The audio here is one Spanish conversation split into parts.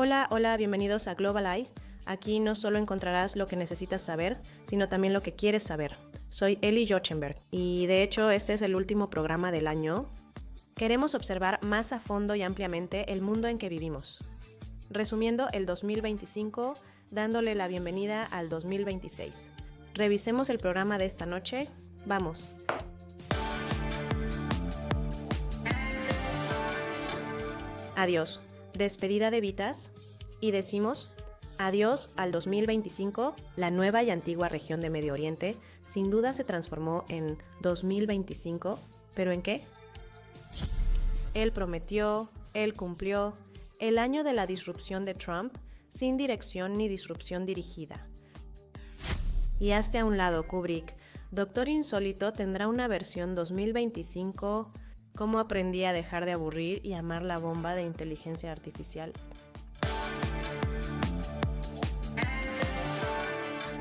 Hola, hola, bienvenidos a Global Eye. Aquí no solo encontrarás lo que necesitas saber, sino también lo que quieres saber. Soy Eli Jochenberg y de hecho este es el último programa del año. Queremos observar más a fondo y ampliamente el mundo en que vivimos. Resumiendo el 2025, dándole la bienvenida al 2026. Revisemos el programa de esta noche. Vamos. Adiós. Despedida de Vitas. Y decimos adiós al 2025. La nueva y antigua región de Medio Oriente sin duda se transformó en 2025. ¿Pero en qué? Él prometió, él cumplió. El año de la disrupción de Trump, sin dirección ni disrupción dirigida. Y hazte a un lado, Kubrick. Doctor Insólito tendrá una versión 2025. ¿Cómo aprendí a dejar de aburrir y amar la bomba de inteligencia artificial?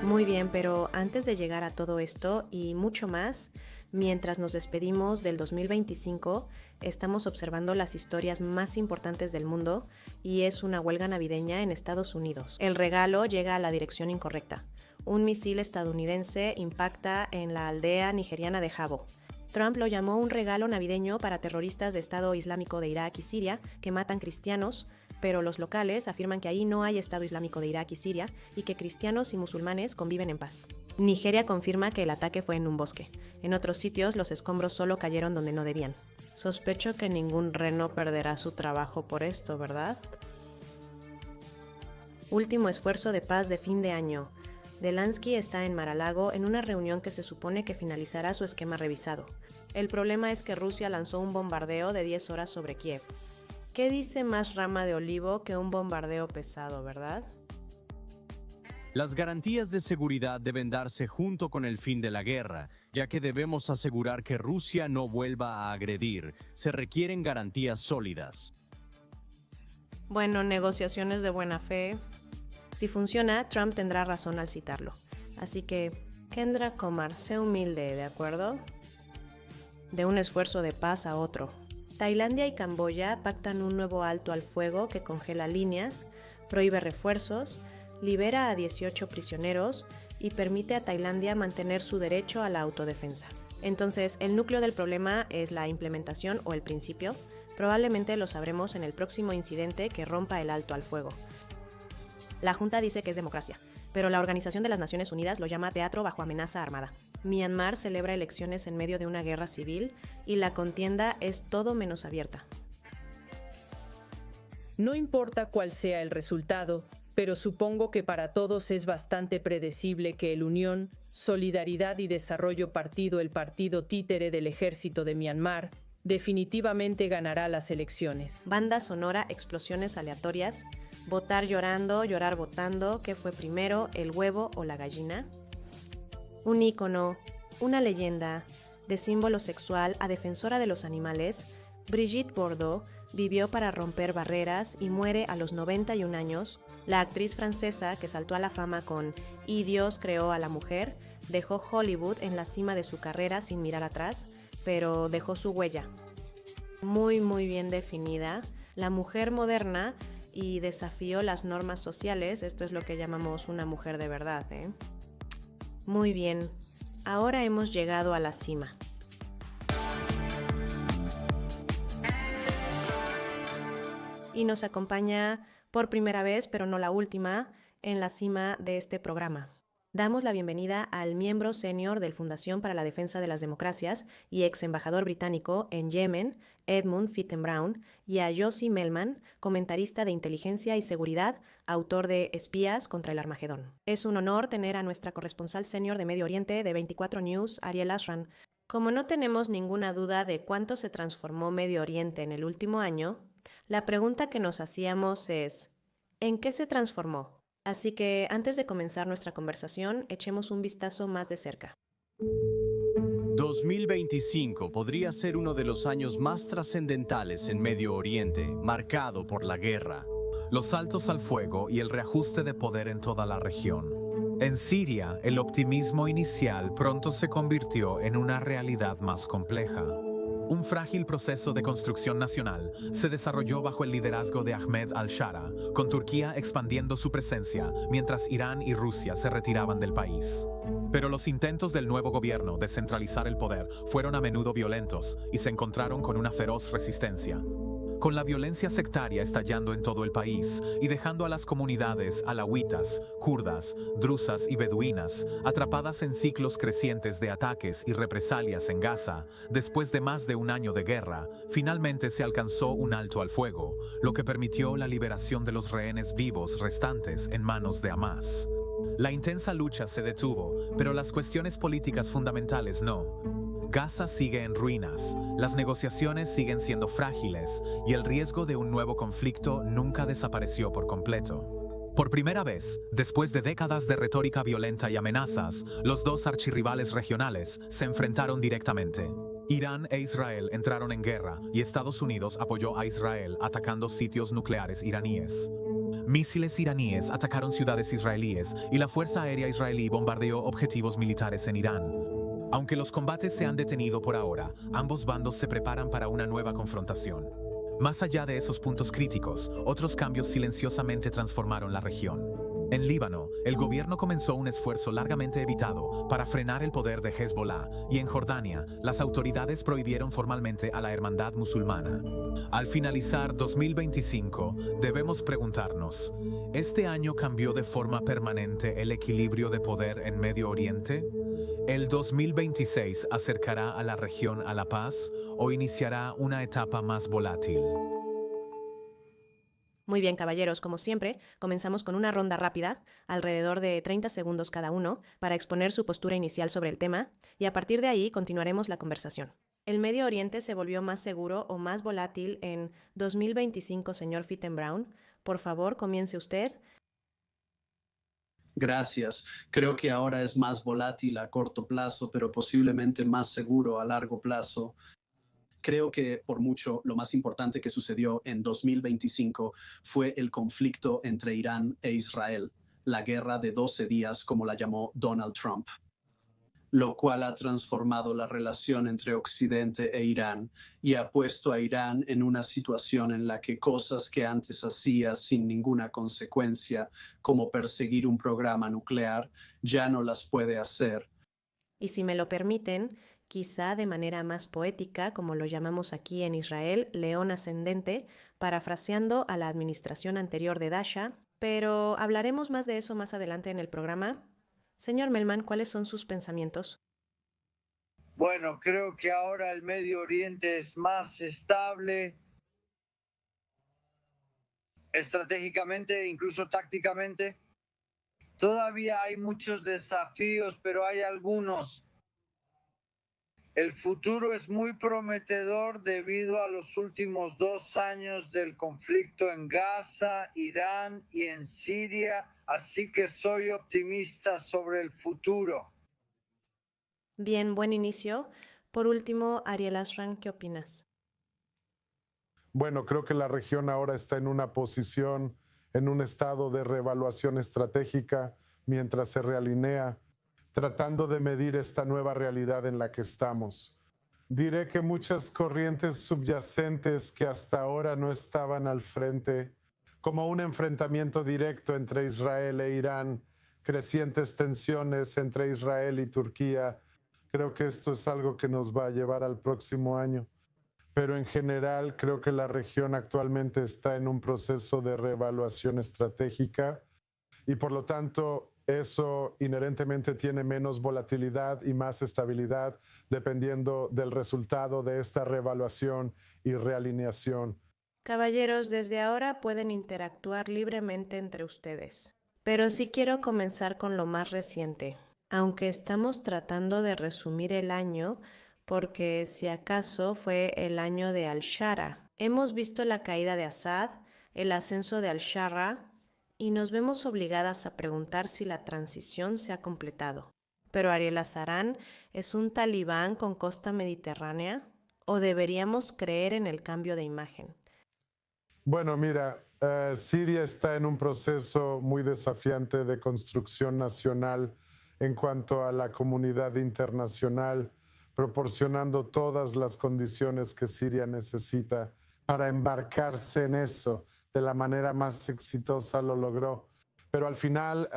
Muy bien, pero antes de llegar a todo esto y mucho más, mientras nos despedimos del 2025, estamos observando las historias más importantes del mundo y es una huelga navideña en Estados Unidos. El regalo llega a la dirección incorrecta. Un misil estadounidense impacta en la aldea nigeriana de Jabo. Trump lo llamó un regalo navideño para terroristas de Estado Islámico de Irak y Siria que matan cristianos, pero los locales afirman que ahí no hay Estado Islámico de Irak y Siria y que cristianos y musulmanes conviven en paz. Nigeria confirma que el ataque fue en un bosque. En otros sitios los escombros solo cayeron donde no debían. Sospecho que ningún reno perderá su trabajo por esto, ¿verdad? Último esfuerzo de paz de fin de año. Zelensky está en Mar-a-Lago en una reunión que se supone que finalizará su esquema revisado. El problema es que Rusia lanzó un bombardeo de 10 horas sobre Kiev. ¿Qué dice más rama de olivo que un bombardeo pesado, verdad? Las garantías de seguridad deben darse junto con el fin de la guerra, ya que debemos asegurar que Rusia no vuelva a agredir. Se requieren garantías sólidas. Bueno, negociaciones de buena fe. Si funciona, Trump tendrá razón al citarlo. Así que, Kendra Kumar, sé humilde, ¿de acuerdo? De un esfuerzo de paz a otro. Tailandia y Camboya pactan un nuevo alto al fuego que congela líneas, prohíbe refuerzos, libera a 18 prisioneros y permite a Tailandia mantener su derecho a la autodefensa. Entonces, el núcleo del problema es la implementación o el principio. Probablemente lo sabremos en el próximo incidente que rompa el alto al fuego. La Junta dice que es democracia, pero la Organización de las Naciones Unidas lo llama teatro bajo amenaza armada. Myanmar celebra elecciones en medio de una guerra civil y la contienda es todo menos abierta. No importa cuál sea el resultado, pero supongo que para todos es bastante predecible que el Unión, Solidaridad y Desarrollo Partido, el partido títere del ejército de Myanmar, definitivamente ganará las elecciones. Banda sonora, explosiones aleatorias, votar llorando, llorar votando, ¿qué fue primero, el huevo o la gallina? Un ícono, una leyenda, de símbolo sexual a defensora de los animales, Brigitte Bardot vivió para romper barreras y muere a los 91 años. La actriz francesa que saltó a la fama con "Y Dios creó a la mujer", dejó Hollywood en la cima de su carrera sin mirar atrás, pero dejó su huella. Muy bien definida, la mujer moderna y desafió las normas sociales. Esto es lo que llamamos una mujer de verdad, ¿eh? Muy bien, ahora hemos llegado a la cima. Y nos acompaña por primera vez, pero no la última, en la cima de este programa. Damos la bienvenida al miembro senior del Fundación para la Defensa de las Democracias y ex embajador británico en Yemen, Edmund Fitton-Brown, y a Yossi Melman, comentarista de inteligencia y seguridad, autor de Espías contra el Armagedón. Es un honor tener a nuestra corresponsal senior de Medio Oriente de 24 News, Ariel Ashran. Como no tenemos ninguna duda de cuánto se transformó Medio Oriente en el último año, la pregunta que nos hacíamos es, ¿en qué se transformó? Así que antes de comenzar nuestra conversación, echemos un vistazo más de cerca. 2025 podría ser uno de los años más trascendentales en Medio Oriente, marcado por la guerra, los saltos al fuego y el reajuste de poder en toda la región. En Siria, el optimismo inicial pronto se convirtió en una realidad más compleja. Un frágil proceso de construcción nacional se desarrolló bajo el liderazgo de Ahmed al-Shara, con Turquía expandiendo su presencia mientras Irán y Rusia se retiraban del país. Pero los intentos del nuevo gobierno de centralizar el poder fueron a menudo violentos y se encontraron con una feroz resistencia. Con la violencia sectaria estallando en todo el país y dejando a las comunidades alawitas, kurdas, drusas y beduinas atrapadas en ciclos crecientes de ataques y represalias en Gaza, después de más de un año de guerra, finalmente se alcanzó un alto al fuego, lo que permitió la liberación de los rehenes vivos restantes en manos de Hamás. La intensa lucha se detuvo, pero las cuestiones políticas fundamentales no. Gaza sigue en ruinas, las negociaciones siguen siendo frágiles y el riesgo de un nuevo conflicto nunca desapareció por completo. Por primera vez, después de décadas de retórica violenta y amenazas, los dos archirrivales regionales se enfrentaron directamente. Irán e Israel entraron en guerra y Estados Unidos apoyó a Israel atacando sitios nucleares iraníes. Misiles iraníes atacaron ciudades israelíes y la Fuerza Aérea Israelí bombardeó objetivos militares en Irán. Aunque los combates se han detenido por ahora, ambos bandos se preparan para una nueva confrontación. Más allá de esos puntos críticos, otros cambios silenciosamente transformaron la región. En Líbano, el gobierno comenzó un esfuerzo largamente evitado para frenar el poder de Hezbollah, y en Jordania, las autoridades prohibieron formalmente a la hermandad musulmana. Al finalizar 2025, debemos preguntarnos, ¿este año cambió de forma permanente el equilibrio de poder en Medio Oriente? ¿El 2026 acercará a la región a la paz o iniciará una etapa más volátil? Muy bien, caballeros, como siempre, comenzamos con una ronda rápida, alrededor de 30 segundos cada uno, para exponer su postura inicial sobre el tema, y a partir de ahí continuaremos la conversación. ¿El Medio Oriente se volvió más seguro o más volátil en 2025, señor Fittenbraun? Por favor, comience usted. Gracias. Creo que ahora es más volátil a corto plazo, pero posiblemente más seguro a largo plazo. Creo que por mucho lo más importante que sucedió en 2025 fue el conflicto entre Irán e Israel, la guerra de 12 días, como la llamó Donald Trump, lo cual ha transformado la relación entre Occidente e Irán y ha puesto a Irán en una situación en la que cosas que antes hacía sin ninguna consecuencia, como perseguir un programa nuclear, ya no las puede hacer. Y si me lo permiten, quizá de manera más poética, como lo llamamos aquí en Israel, león ascendente, parafraseando a la administración anterior de Dasha, pero hablaremos más de eso más adelante en el programa. Señor Melman, ¿cuáles son sus pensamientos? Bueno, creo que ahora el Medio Oriente es más estable, estratégicamente, incluso tácticamente. Todavía hay muchos desafíos, pero hay algunos. El futuro es muy prometedor debido a los últimos 2 años del conflicto en Gaza, Irán y en Siria, así que soy optimista sobre el futuro. Bien, buen inicio. Por último, Ariel Asran, ¿qué opinas? Bueno, creo que la región ahora está en una posición, en un estado de reevaluación estratégica mientras se realinea, tratando de medir esta nueva realidad en la que estamos. Diré que muchas corrientes subyacentes que hasta ahora no estaban al frente, como un enfrentamiento directo entre Israel e Irán, crecientes tensiones entre Israel y Turquía, creo que esto es algo que nos va a llevar al próximo año. Pero en general creo que la región actualmente está en un proceso de reevaluación estratégica y por lo tanto eso inherentemente tiene menos volatilidad y más estabilidad dependiendo del resultado de esta reevaluación y realineación. Caballeros, desde ahora pueden interactuar libremente entre ustedes. Pero sí quiero comenzar con lo más reciente, aunque estamos tratando de resumir el año porque si acaso fue el año de al-Shara. Hemos visto la caída de Assad, el ascenso de al-Shara, y nos vemos obligadas a preguntar si la transición se ha completado. ¿Pero Ariel Asarán es un talibán con costa mediterránea? ¿O deberíamos creer en el cambio de imagen? Bueno, mira, Siria está en un proceso muy desafiante de construcción nacional en cuanto a la comunidad internacional, proporcionando todas las condiciones que Siria necesita para embarcarse en eso. De la manera más exitosa lo logró. Pero al final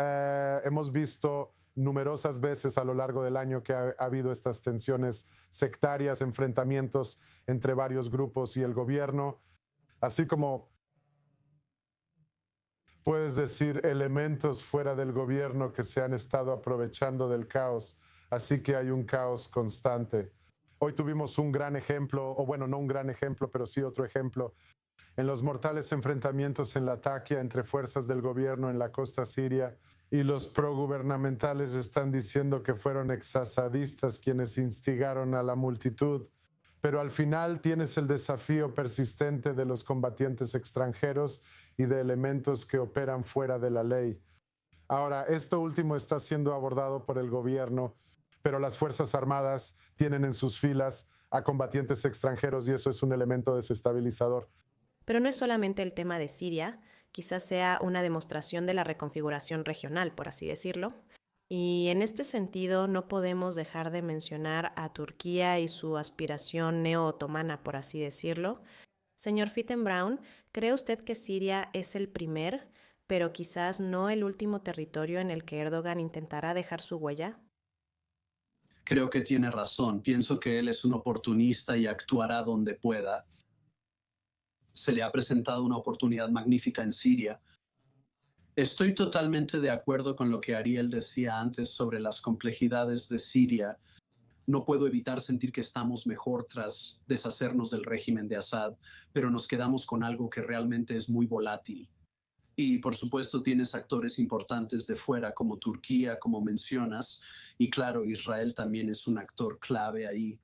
hemos visto numerosas veces a lo largo del año que ha habido estas tensiones sectarias, enfrentamientos entre varios grupos y el gobierno, así como puedes decir elementos fuera del gobierno que se han estado aprovechando del caos, así que hay un caos constante. Hoy tuvimos un gran ejemplo, o bueno, no un gran ejemplo, pero sí otro ejemplo, en los mortales enfrentamientos en Latakia entre fuerzas del gobierno en la costa siria, y los progubernamentales están diciendo que fueron exasadistas quienes instigaron a la multitud. Pero al final tienes el desafío persistente de los combatientes extranjeros y de elementos que operan fuera de la ley. Ahora, esto último está siendo abordado por el gobierno, pero las Fuerzas Armadas tienen en sus filas a combatientes extranjeros y eso es un elemento desestabilizador. Pero no es solamente el tema de Siria, quizás sea una demostración de la reconfiguración regional, por así decirlo. Y en este sentido no podemos dejar de mencionar a Turquía y su aspiración neo-otomana, por así decirlo. Señor Fittenbraun, ¿cree usted que Siria es el primer, pero quizás no el último territorio en el que Erdogan intentará dejar su huella? Creo que tiene razón. Pienso que él es un oportunista y actuará donde pueda. Se le ha presentado una oportunidad magnífica en Siria. Estoy totalmente de acuerdo con lo que Ariel decía antes sobre las complejidades de Siria. No puedo evitar sentir que estamos mejor tras deshacernos del régimen de Assad, pero nos quedamos con algo que realmente es muy volátil. Y por supuesto tienes actores importantes de fuera como Turquía, como mencionas, y claro, Israel también es un actor clave ahí.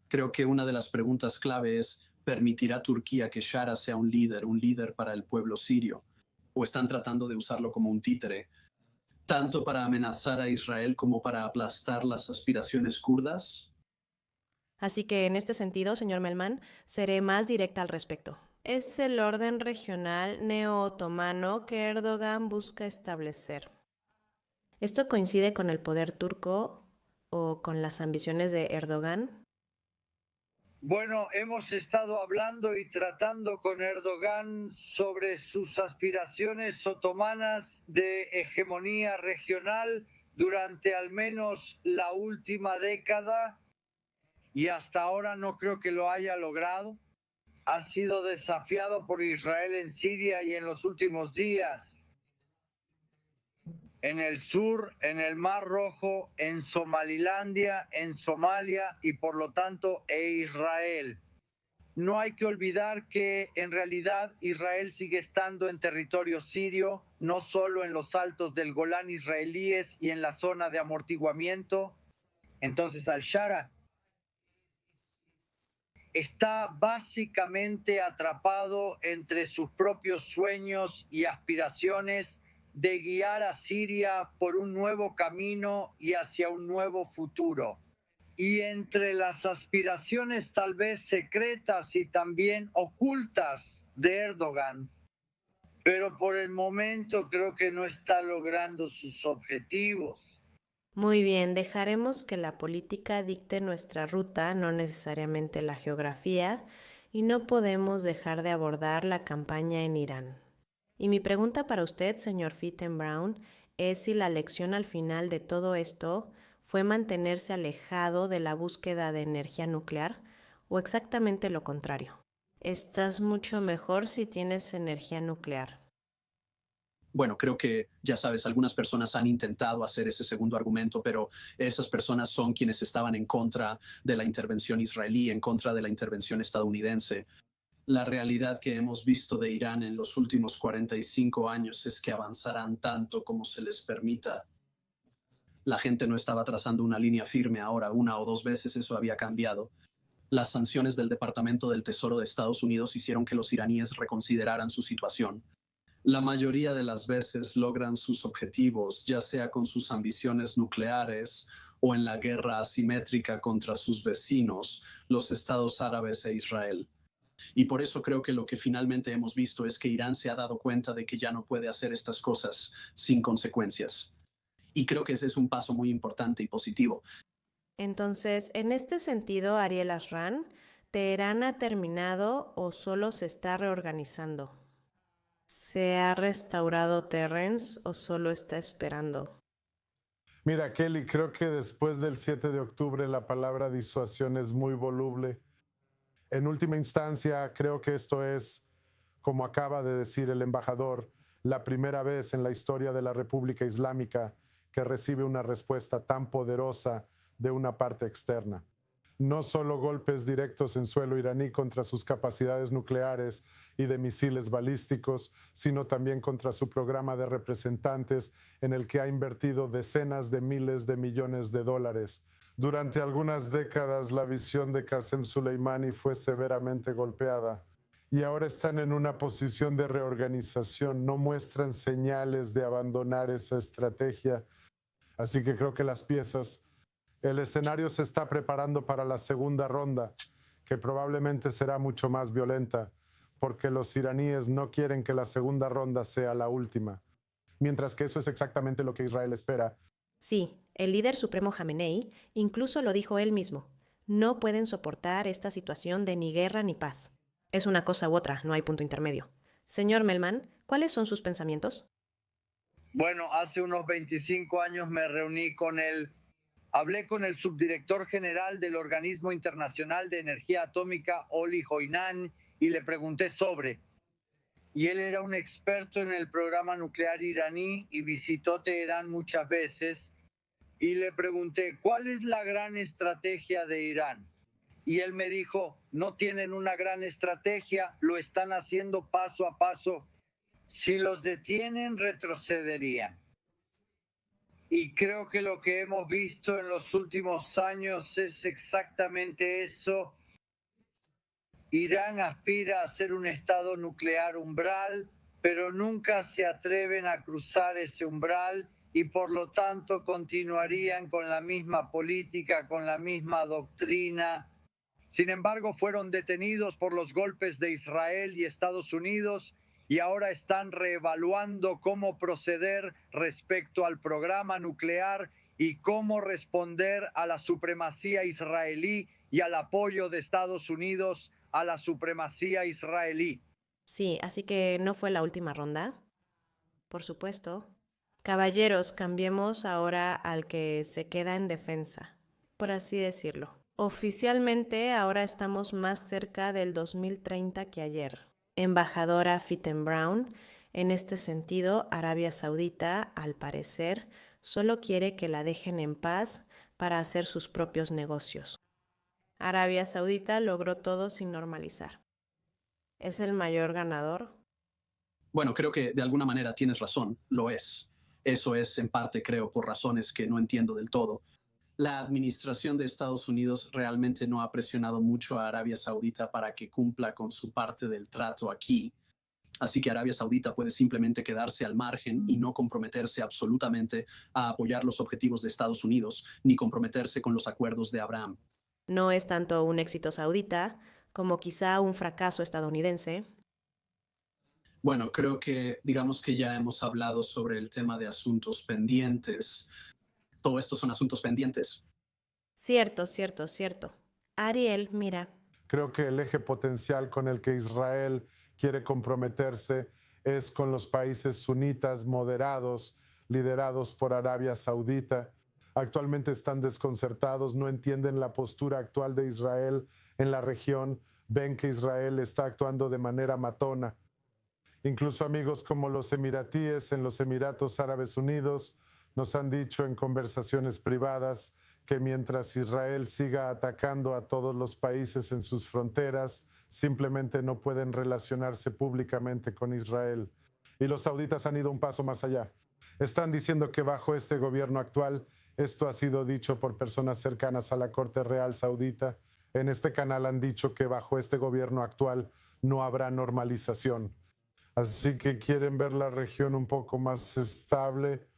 Creo que una de las preguntas clave es, ¿permitirá Turquía que Shara sea un líder para el pueblo sirio? ¿O están tratando de usarlo como un títere, tanto para amenazar a Israel como para aplastar las aspiraciones kurdas? Así que en este sentido, señor Melman, seré más directa al respecto. Es el orden regional neo-otomano que Erdogan busca establecer. ¿Esto coincide con el poder turco o con las ambiciones de Erdogan? Bueno, hemos estado hablando y tratando con Erdogan sobre sus aspiraciones otomanas de hegemonía regional durante al menos la última década y hasta ahora no creo que lo haya logrado. Ha sido desafiado por Israel en Siria y en los últimos días en el sur, en el Mar Rojo, en Somalilandia, en Somalia y por lo tanto Israel. No hay que olvidar que en realidad Israel sigue estando en territorio sirio, no solo en los altos del Golán israelíes y en la zona de amortiguamiento. Entonces al-Shara está básicamente atrapado entre sus propios sueños y aspiraciones de guiar a Siria por un nuevo camino y hacia un nuevo futuro. Y entre las aspiraciones tal vez secretas y también ocultas de Erdogan, pero por el momento creo que no está logrando sus objetivos. Muy bien, dejaremos que la política dicte nuestra ruta, no necesariamente la geografía, y no podemos dejar de abordar la campaña en Irán. Y mi pregunta para usted, señor Fittenbraun, es si la lección al final de todo esto fue mantenerse alejado de la búsqueda de energía nuclear o exactamente lo contrario. Estás mucho mejor si tienes energía nuclear. Bueno, creo que, ya sabes, algunas personas han intentado hacer ese segundo argumento, pero esas personas son quienes estaban en contra de la intervención israelí, en contra de la intervención estadounidense. La realidad que hemos visto de Irán en los últimos 45 años es que avanzarán tanto como se les permita. La gente no estaba trazando una línea firme ahora, una o dos veces eso había cambiado. Las sanciones del Departamento del Tesoro de Estados Unidos hicieron que los iraníes reconsideraran su situación. La mayoría de las veces logran sus objetivos, ya sea con sus ambiciones nucleares o en la guerra asimétrica contra sus vecinos, los estados árabes e Israel. Y por eso creo que lo que finalmente hemos visto es que Irán se ha dado cuenta de que ya no puede hacer estas cosas sin consecuencias. Y creo que ese es un paso muy importante y positivo. Entonces, en este sentido, Ariel Ashran, ¿Teherán ha terminado o solo se está reorganizando? ¿Se ha restaurado Terrence o solo está esperando? Mira, Kelly, creo que después del 7 de octubre la palabra disuasión es muy voluble. En última instancia, creo que esto es, como acaba de decir el embajador, la primera vez en la historia de la República Islámica que recibe una respuesta tan poderosa de una parte externa. No solo golpes directos en suelo iraní contra sus capacidades nucleares y de misiles balísticos, sino también contra su programa de representantes en el que ha invertido decenas de miles de millones de dólares. Durante algunas décadas la visión de Qasem Soleimani fue severamente golpeada y ahora están en una posición de reorganización, no muestran señales de abandonar esa estrategia. Así que creo que el escenario se está preparando para la segunda ronda, que probablemente será mucho más violenta, porque los iraníes no quieren que la segunda ronda sea la última, mientras que eso es exactamente lo que Israel espera. Sí, el líder supremo Jamenei incluso lo dijo él mismo. No pueden soportar esta situación de ni guerra ni paz. Es una cosa u otra, no hay punto intermedio. Señor Melman, ¿cuáles son sus pensamientos? Bueno, hace unos 25 años me reuní con él. Hablé con el subdirector general del Organismo Internacional de Energía Atómica, Oli Hoinan, y le pregunté sobre. Y él era un experto en el programa nuclear iraní y visitó Teherán muchas veces. Y le pregunté, ¿cuál es la gran estrategia de Irán? Y él me dijo, no tienen una gran estrategia, lo están haciendo paso a paso. Si los detienen, retrocederían. Y creo que lo que hemos visto en los últimos años es exactamente eso. Irán aspira a ser un estado nuclear umbral, pero nunca se atreven a cruzar ese umbral y por lo tanto continuarían con la misma política, con la misma doctrina. Sin embargo, fueron detenidos por los golpes de Israel y Estados Unidos y ahora están reevaluando cómo proceder respecto al programa nuclear y cómo responder a la supremacía israelí y al apoyo de Estados Unidos a la supremacía israelí. Sí, así que no fue la última ronda. Por supuesto. Caballeros, cambiemos ahora al que se queda en defensa, por así decirlo. Oficialmente ahora estamos más cerca del 2030 que ayer. Embajadora Fittenbraun, en este sentido, Arabia Saudita, al parecer, solo quiere que la dejen en paz para hacer sus propios negocios. Arabia Saudita logró todo sin normalizar. ¿Es el mayor ganador? Bueno, creo que de alguna manera tienes razón, lo es. Eso es en parte, creo, por razones que no entiendo del todo. La administración de Estados Unidos realmente no ha presionado mucho a Arabia Saudita para que cumpla con su parte del trato aquí. Así que Arabia Saudita puede simplemente quedarse al margen y no comprometerse absolutamente a apoyar los objetivos de Estados Unidos, ni comprometerse con los acuerdos de Abraham. No es tanto un éxito saudita como quizá un fracaso estadounidense. Bueno, creo que digamos que ya hemos hablado sobre el tema de asuntos pendientes. Todo esto son asuntos pendientes. Cierto. Ariel, mira. Creo que el eje potencial con el que Israel quiere comprometerse es con los países sunitas moderados, liderados por Arabia Saudita. Actualmente están desconcertados, no entienden la postura actual de Israel en la región, ven que Israel está actuando de manera matona. Incluso amigos como los emiratíes en los Emiratos Árabes Unidos nos han dicho en conversaciones privadas que mientras Israel siga atacando a todos los países en sus fronteras, simplemente no pueden relacionarse públicamente con Israel. Y los sauditas han ido un paso más allá. Están diciendo que bajo este gobierno actual, esto ha sido dicho por personas cercanas a la Corte Real Saudita, en este canal han dicho que bajo este gobierno actual no habrá normalización. Así que quieren ver la región un poco más estable.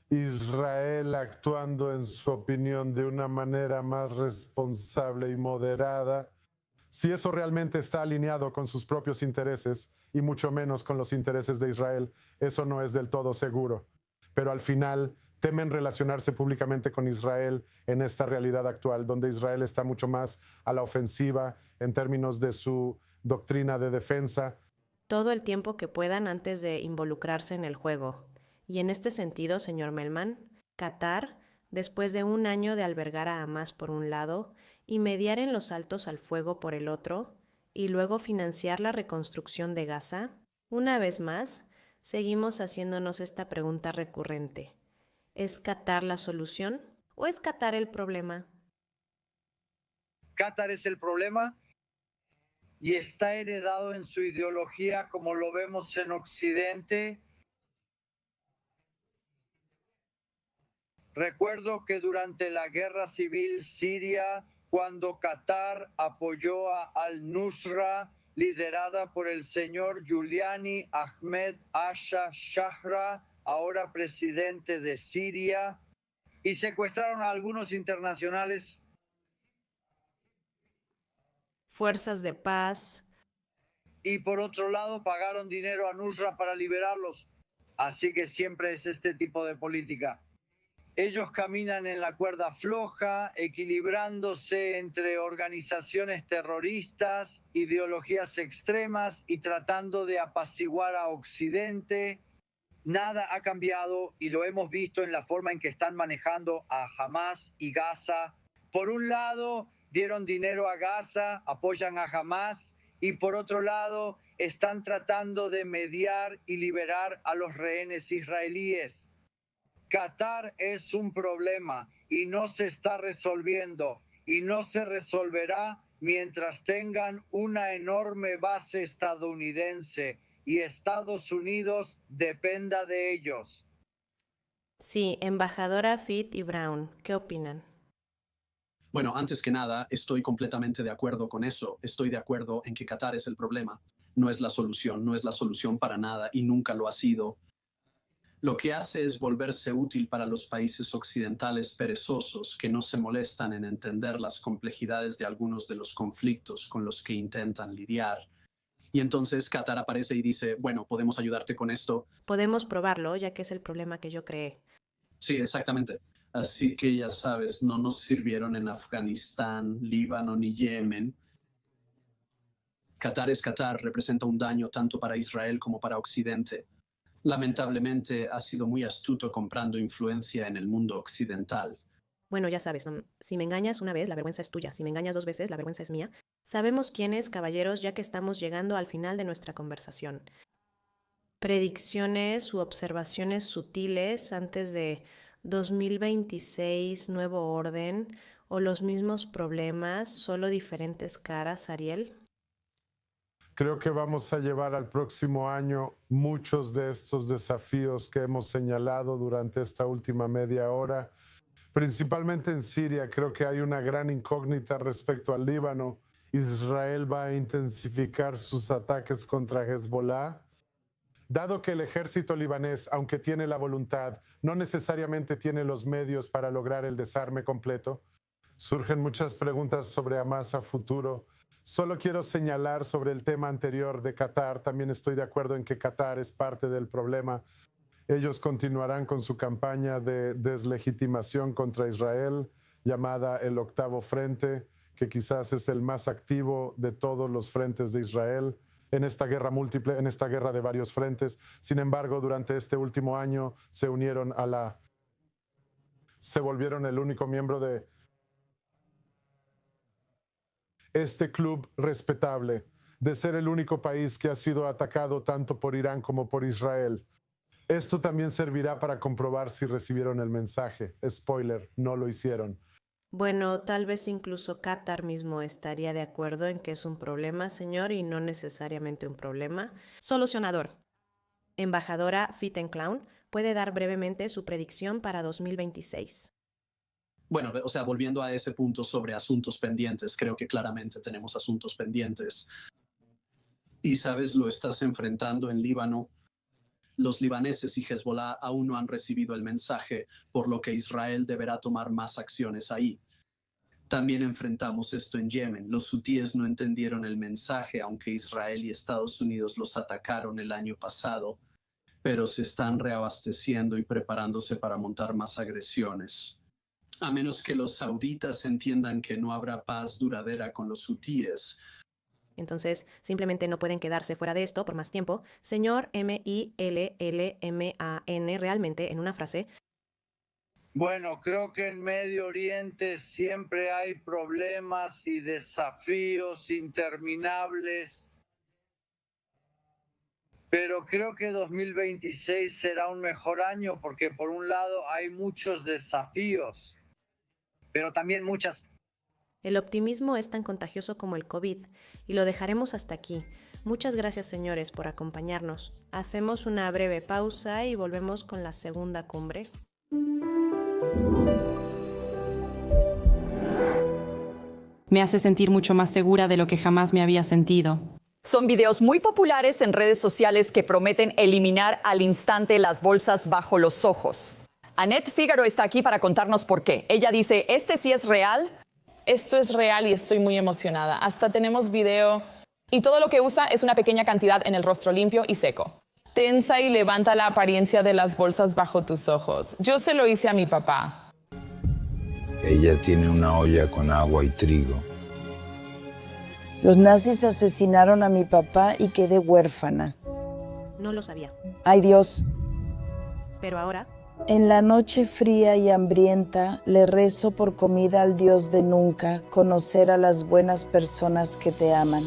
Israel actuando, en su opinión, de una manera más responsable y moderada. Si eso realmente está alineado con sus propios intereses, y mucho menos con los intereses de Israel, eso no es del todo seguro. Pero al final temen relacionarse públicamente con Israel en esta realidad actual, donde Israel está mucho más a la ofensiva en términos de su doctrina de defensa. Todo el tiempo que puedan antes de involucrarse en el juego. Y en este sentido, señor Melman, Qatar, después de un año de albergar a Hamas por un lado y mediar en los altos al fuego por el otro, y luego financiar la reconstrucción de Gaza, una vez más, seguimos haciéndonos esta pregunta recurrente. ¿Es Qatar la solución o es Qatar el problema? Qatar es el problema y está heredado en su ideología como lo vemos en Occidente. Recuerdo que durante la guerra civil siria, cuando Qatar apoyó a al-Nusra, liderada por el señor Giuliani Ahmed Asha Shahra, ahora presidente de Siria, y secuestraron a algunos internacionales. Fuerzas de paz. Y por otro lado pagaron dinero a Nusra para liberarlos. Así que siempre es este tipo de política. Ellos caminan en la cuerda floja, equilibrándose entre organizaciones terroristas, ideologías extremas y tratando de apaciguar a Occidente. Nada ha cambiado y lo hemos visto en la forma en que están manejando a Hamas y Gaza. Por un lado, dieron dinero a Gaza, apoyan a Hamas, y por otro lado, están tratando de mediar y liberar a los rehenes israelíes. Qatar es un problema y no se está resolviendo y no se resolverá mientras tengan una enorme base estadounidense y Estados Unidos dependa de ellos. Sí, embajadora Fit y Brown, ¿qué opinan? Bueno, antes que nada, estoy completamente de acuerdo con eso. Estoy de acuerdo en que Qatar es el problema. No es la solución para nada y nunca lo ha sido. Lo que hace es volverse útil para los países occidentales perezosos que no se molestan en entender las complejidades de algunos de los conflictos con los que intentan lidiar. Y entonces Qatar aparece y dice, bueno, ¿podemos ayudarte con esto? Podemos probarlo, ya que es el problema que yo creé. Sí, exactamente. Así que ya sabes, no nos sirvieron en Afganistán, Líbano ni Yemen. Qatar es Qatar, representa un daño tanto para Israel como para Occidente. Lamentablemente ha sido muy astuto comprando influencia en el mundo occidental. Bueno, ya sabes, si me engañas una vez, la vergüenza es tuya. Si me engañas 2 veces, la vergüenza es mía. Sabemos quién es, caballeros, ya que estamos llegando al final de nuestra conversación. Predicciones u observaciones sutiles antes de 2026, nuevo orden, o los mismos problemas, solo diferentes caras, Ariel. Creo que vamos a llevar al próximo año muchos de estos desafíos que hemos señalado durante esta última media hora, principalmente en Siria. Creo que hay una gran incógnita respecto al Líbano. Israel va a intensificar sus ataques contra Hezbollah. Dado que el ejército libanés, aunque tiene la voluntad, no necesariamente tiene los medios para lograr el desarme completo, surgen muchas preguntas sobre Hamas a futuro. Solo quiero señalar sobre el tema anterior de Qatar. También estoy de acuerdo en que Qatar es parte del problema. Ellos continuarán con su campaña de deslegitimación contra Israel, llamada el Octavo Frente, que quizás es el más activo de todos los frentes de Israel en esta guerra múltiple, en esta guerra de varios frentes. Sin embargo, durante este último año se volvieron el único miembro de este club respetable, de ser el único país que ha sido atacado tanto por Irán como por Israel. Esto también servirá para comprobar si recibieron el mensaje. Spoiler, no lo hicieron. Bueno, tal vez incluso Qatar mismo estaría de acuerdo en que es un problema, señor, y no necesariamente un problema. Solucionador. Embajadora Fit and Clown, ¿puede dar brevemente su predicción para 2026? Bueno, o sea, volviendo a ese punto sobre asuntos pendientes, creo que claramente tenemos asuntos pendientes. Y, sabes, lo estás enfrentando en Líbano. Los libaneses y Hezbollah aún no han recibido el mensaje, por lo que Israel deberá tomar más acciones ahí. También enfrentamos esto en Yemen. Los hutíes no entendieron el mensaje, aunque Israel y Estados Unidos los atacaron el año pasado. pero se están reabasteciendo y preparándose para montar más agresiones. A menos que los sauditas entiendan que no habrá paz duradera con los hutíes. Entonces, simplemente no pueden quedarse fuera de esto por más tiempo. Señor Millman, realmente, en una frase. Bueno, creo que en Medio Oriente siempre hay problemas y desafíos interminables, pero creo que 2026 será un mejor año porque por un lado hay muchos desafíos, pero también muchas. El optimismo es tan contagioso como el COVID, y lo dejaremos hasta aquí. Muchas gracias, señores, por acompañarnos. Hacemos una breve pausa y volvemos con la segunda cumbre. Me hace sentir mucho más segura de lo que jamás me había sentido. Son videos muy populares en redes sociales que prometen eliminar al instante las bolsas bajo los ojos. Annette Figaro está aquí para contarnos por qué. Ella dice, ¿este sí es real? Esto es real y estoy muy emocionada. Hasta tenemos video y todo lo que usa es una pequeña cantidad en el rostro limpio y seco. Tensa y levanta la apariencia de las bolsas bajo tus ojos. Yo se lo hice a mi papá. Ella tiene una olla con agua y trigo. Los nazis asesinaron a mi papá y quedé huérfana. No lo sabía. ¡Ay, Dios! Pero ahora... En la noche fría y hambrienta le rezo por comida al Dios de nunca, conocer a las buenas personas que te aman.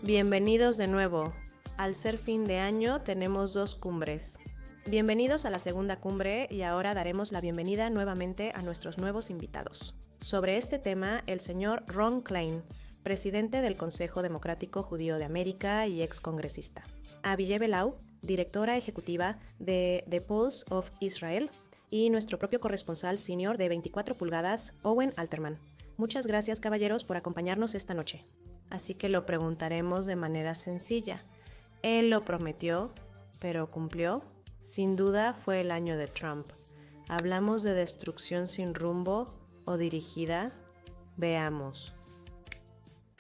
Bienvenidos de nuevo. Al ser fin de año tenemos 2 cumbres. Bienvenidos a la segunda cumbre y ahora daremos la bienvenida nuevamente a nuestros nuevos invitados. Sobre este tema, el señor Ron Klain, presidente del Consejo Democrático Judío de América y excongresista. Aviye Belau, directora ejecutiva de The Pulse of Israel, y nuestro propio corresponsal senior de 24 pulgadas, Owen Alterman. Muchas gracias, caballeros, por acompañarnos esta noche. Así que lo preguntaremos de manera sencilla. Él lo prometió, pero cumplió. Sin duda fue el año de Trump. ¿Hablamos de destrucción sin rumbo o dirigida? Veamos.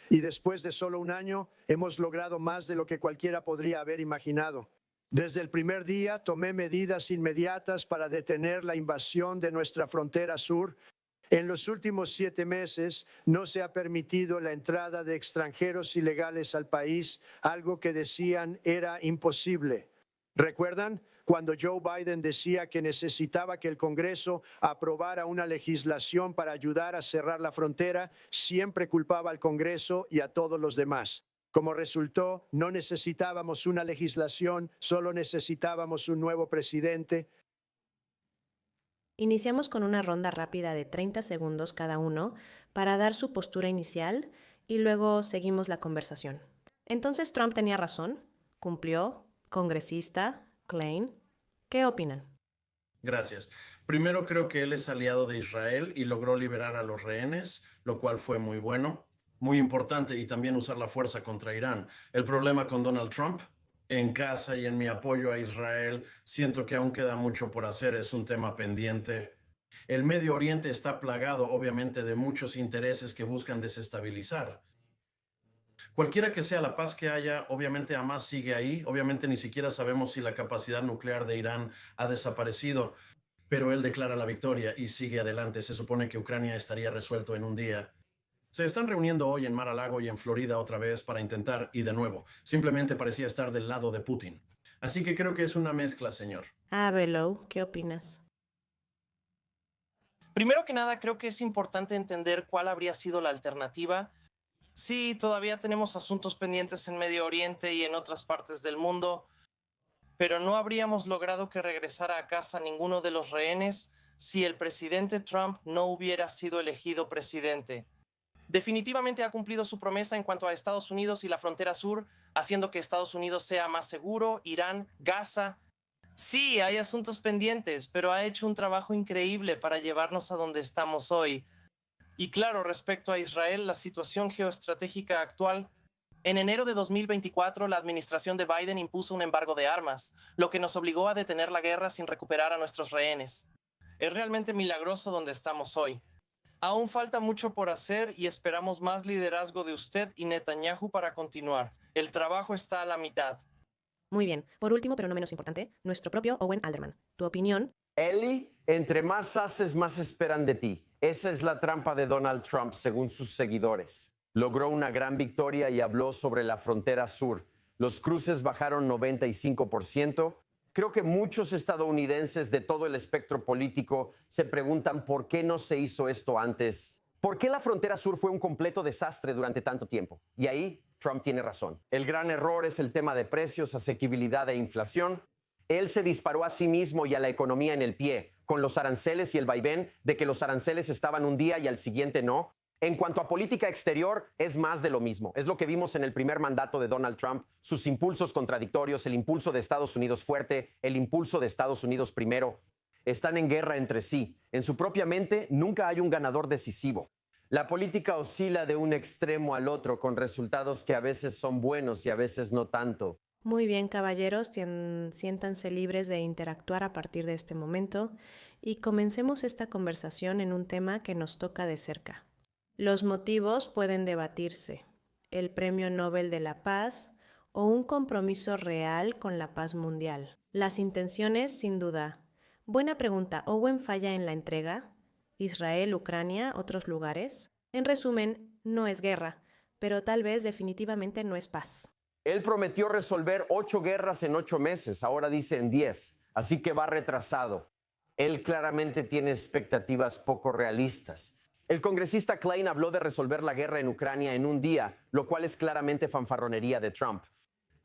Y después de solo un año, hemos logrado más de lo que cualquiera podría haber imaginado. Desde el primer día tomé medidas inmediatas para detener la invasión de nuestra frontera sur. En los últimos 7 meses no se ha permitido la entrada de extranjeros ilegales al país, algo que decían era imposible. ¿Recuerdan? Cuando Joe Biden decía que necesitaba que el Congreso aprobara una legislación para ayudar a cerrar la frontera, siempre culpaba al Congreso y a todos los demás. Como resultó, no necesitábamos una legislación, solo necesitábamos un nuevo presidente. Iniciamos con una ronda rápida de 30 segundos cada uno para dar su postura inicial y luego seguimos la conversación. Entonces, ¿Trump tenía razón? ¿Cumplió? ¿Congresista? ¿Klain? ¿Qué opinan? Gracias. Primero, creo que él es aliado de Israel y logró liberar a los rehenes, lo cual fue muy bueno, muy importante, y también usar la fuerza contra Irán. El problema con Donald Trump, en casa y en mi apoyo a Israel, siento que aún queda mucho por hacer, es un tema pendiente. El Medio Oriente está plagado, obviamente, de muchos intereses que buscan desestabilizar. Cualquiera que sea la paz que haya, obviamente Hamas sigue ahí, obviamente ni siquiera sabemos si la capacidad nuclear de Irán ha desaparecido, pero él declara la victoria y sigue adelante. Se supone que Ucrania estaría resuelto en un día. Se están reuniendo hoy en Mar-a-Lago y en Florida otra vez para intentar, y de nuevo, simplemente parecía estar del lado de Putin. Así que creo que es una mezcla, señor. Below, ¿qué opinas? Primero que nada, creo que es importante entender cuál habría sido la alternativa. Sí, todavía tenemos asuntos pendientes en Medio Oriente y en otras partes del mundo, pero no habríamos logrado que regresara a casa ninguno de los rehenes si el presidente Trump no hubiera sido elegido presidente. Definitivamente ha cumplido su promesa en cuanto a Estados Unidos y la frontera sur, haciendo que Estados Unidos sea más seguro, Irán, Gaza. Sí, hay asuntos pendientes, pero ha hecho un trabajo increíble para llevarnos a donde estamos hoy. Y claro, respecto a Israel, la situación geoestratégica actual, en enero de 2024 la administración de Biden impuso un embargo de armas, lo que nos obligó a detener la guerra sin recuperar a nuestros rehenes. Es realmente milagroso donde estamos hoy. Aún falta mucho por hacer y esperamos más liderazgo de usted y Netanyahu para continuar. El trabajo está a la mitad. Muy bien. Por último, pero no menos importante, nuestro propio Owen Alderman. ¿Tu opinión? Eli, entre más haces, más esperan de ti. Esa es la trampa de Donald Trump, según sus seguidores. Logró una gran victoria y habló sobre la frontera sur. Los cruces bajaron 95%. Creo que muchos estadounidenses de todo el espectro político se preguntan por qué no se hizo esto antes. ¿Por qué la frontera sur fue un completo desastre durante tanto tiempo? Y ahí Trump tiene razón. El gran error es el tema de precios, asequibilidad e inflación. Él se disparó a sí mismo y a la economía en el pie, con los aranceles y el vaivén de que los aranceles estaban un día y al siguiente no. En cuanto a política exterior, es más de lo mismo. Es lo que vimos en el primer mandato de Donald Trump, sus impulsos contradictorios, el impulso de Estados Unidos fuerte, el impulso de Estados Unidos primero. Están en guerra entre sí. En su propia mente nunca hay un ganador decisivo. La política oscila de un extremo al otro con resultados que a veces son buenos y a veces no tanto. Muy bien, caballeros, siéntanse libres de interactuar a partir de este momento y comencemos esta conversación en un tema que nos toca de cerca. Los motivos pueden debatirse: el Premio Nobel de la Paz o un compromiso real con la paz mundial. Las intenciones, sin duda. Buena pregunta. ¿Owen falla en la entrega? ¿Israel, Ucrania, otros lugares? En resumen, no es guerra, pero tal vez definitivamente no es paz. Él prometió resolver 8 guerras en 8 meses, ahora dice en 10, así que va retrasado. Él claramente tiene expectativas poco realistas. El congresista Klein habló de resolver la guerra en Ucrania en un día, lo cual es claramente fanfarronería de Trump.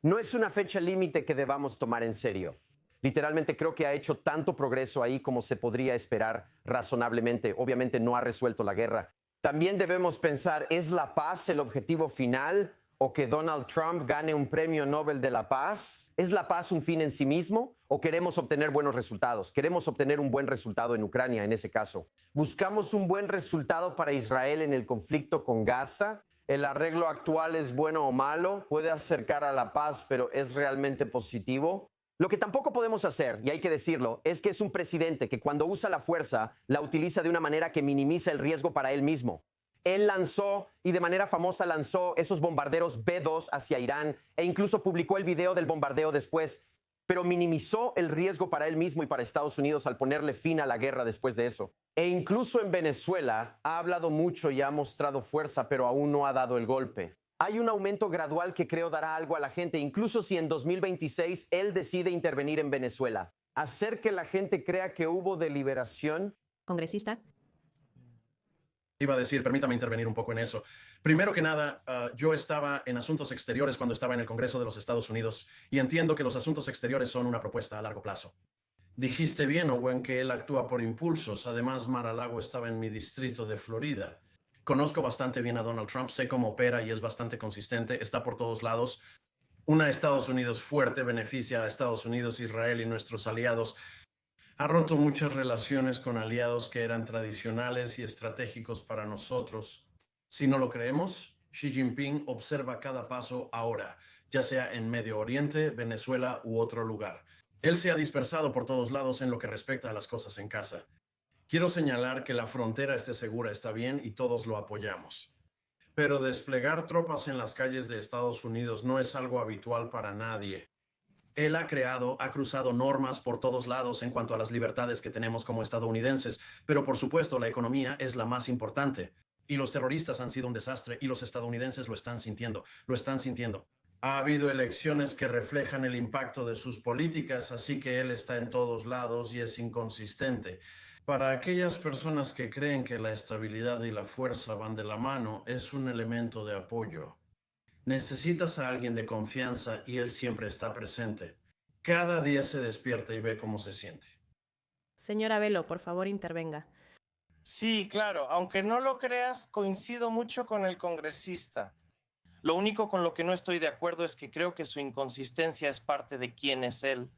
No es una fecha límite que debamos tomar en serio. Literalmente creo que ha hecho tanto progreso ahí como se podría esperar razonablemente. Obviamente no ha resuelto la guerra. También debemos pensar, ¿es la paz el objetivo final o que Donald Trump gane un premio Nobel de la Paz? ¿Es la paz un fin en sí mismo o queremos obtener buenos resultados? Queremos obtener un buen resultado en Ucrania en ese caso. ¿Buscamos un buen resultado para Israel en el conflicto con Gaza? ¿El arreglo actual es bueno o malo? ¿Puede acercar a la paz, pero es realmente positivo? Lo que tampoco podemos hacer, y hay que decirlo, es que es un presidente que cuando usa la fuerza, la utiliza de una manera que minimiza el riesgo para él mismo. Él lanzó, y de manera famosa lanzó, esos bombarderos B-2 hacia Irán e incluso publicó el video del bombardeo después, pero minimizó el riesgo para él mismo y para Estados Unidos al ponerle fin a la guerra después de eso. E incluso en Venezuela ha hablado mucho y ha mostrado fuerza, pero aún no ha dado el golpe. Hay un aumento gradual que creo dará algo a la gente, incluso si en 2026 él decide intervenir en Venezuela. Hacer que la gente crea que hubo deliberación. Congresista. Iba a decir, permítame intervenir un poco en eso. Primero que nada, yo estaba en asuntos exteriores cuando estaba en el Congreso de los Estados Unidos y entiendo que los asuntos exteriores son una propuesta a largo plazo. Dijiste bien, Owen, que él actúa por impulsos. Además, Mar-a-Lago estaba en mi distrito de Florida. Conozco bastante bien a Donald Trump, sé cómo opera y es bastante consistente, está por todos lados. Una Estados Unidos fuerte beneficia a Estados Unidos, Israel y nuestros aliados. Ha roto muchas relaciones con aliados que eran tradicionales y estratégicos para nosotros. Si no lo creemos, Xi Jinping observa cada paso ahora, ya sea en Medio Oriente, Venezuela u otro lugar. Él se ha dispersado por todos lados en lo que respecta a las cosas en casa. Quiero señalar que la frontera esté segura está bien y todos lo apoyamos. Pero desplegar tropas en las calles de Estados Unidos no es algo habitual para nadie. Él ha cruzado normas por todos lados en cuanto a las libertades que tenemos como estadounidenses, pero por supuesto la economía es la más importante. Y los terroristas han sido un desastre y los estadounidenses lo están sintiendo. Ha habido elecciones que reflejan el impacto de sus políticas, así que él está en todos lados y es inconsistente. Para aquellas personas que creen que la estabilidad y la fuerza van de la mano, es un elemento de apoyo. Necesitas a alguien de confianza y él siempre está presente. Cada día se despierta y ve cómo se siente. Señora Velo, por favor, intervenga. Sí, claro, aunque no lo creas, coincido mucho con el congresista. Lo único con lo que no estoy de acuerdo es que creo que su inconsistencia es parte de quién es él.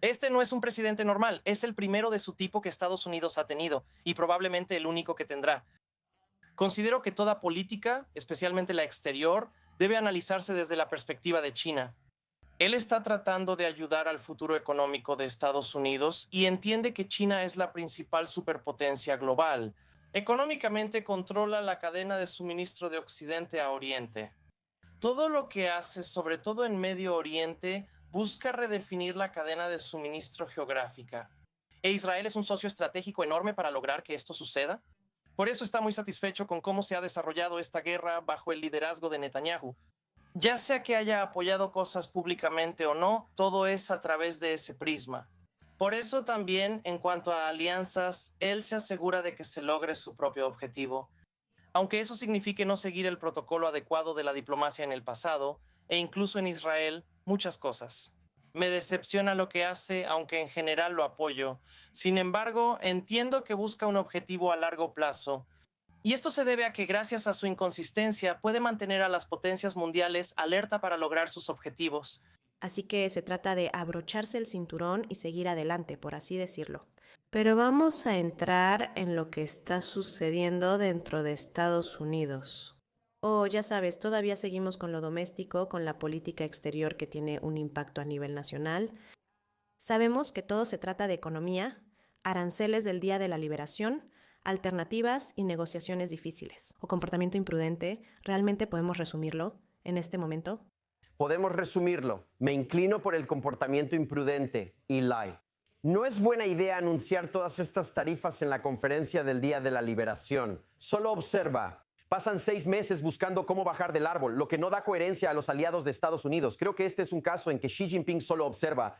Este no es un presidente normal, es el primero de su tipo que Estados Unidos ha tenido y probablemente el único que tendrá. Considero que toda política, especialmente la exterior, debe analizarse desde la perspectiva de China. Él está tratando de ayudar al futuro económico de Estados Unidos y entiende que China es la principal superpotencia global. Económicamente controla la cadena de suministro de Occidente a Oriente. Todo lo que hace, sobre todo en Medio Oriente, busca redefinir la cadena de suministro geográfica. E Israel es un socio estratégico enorme para lograr que esto suceda. Por eso está muy satisfecho con cómo se ha desarrollado esta guerra bajo el liderazgo de Netanyahu. Ya sea que haya apoyado cosas públicamente o no, todo es a través de ese prisma. Por eso también, en cuanto a alianzas, él se asegura de que se logre su propio objetivo. Aunque eso signifique no seguir el protocolo adecuado de la diplomacia en el pasado, e incluso en Israel, muchas cosas. Me decepciona lo que hace, aunque en general lo apoyo. Sin embargo, entiendo que busca un objetivo a largo plazo. Y esto se debe a que gracias a su inconsistencia puede mantener a las potencias mundiales alerta para lograr sus objetivos. Así que se trata de abrocharse el cinturón y seguir adelante, por así decirlo. Pero vamos a entrar en lo que está sucediendo dentro de Estados Unidos. Ya sabes, todavía seguimos con lo doméstico, con la política exterior que tiene un impacto a nivel nacional. Sabemos que todo se trata de economía, aranceles del Día de la Liberación, alternativas y negociaciones difíciles. O comportamiento imprudente, ¿realmente podemos resumirlo en este momento? Podemos resumirlo. Me inclino por el comportamiento imprudente, Eli. No es buena idea anunciar todas estas tarifas en la conferencia del Día de la Liberación. Solo observa. Pasan 6 meses buscando cómo bajar del árbol, lo que no da coherencia a los aliados de Estados Unidos. Creo que este es un caso en que Xi Jinping solo observa.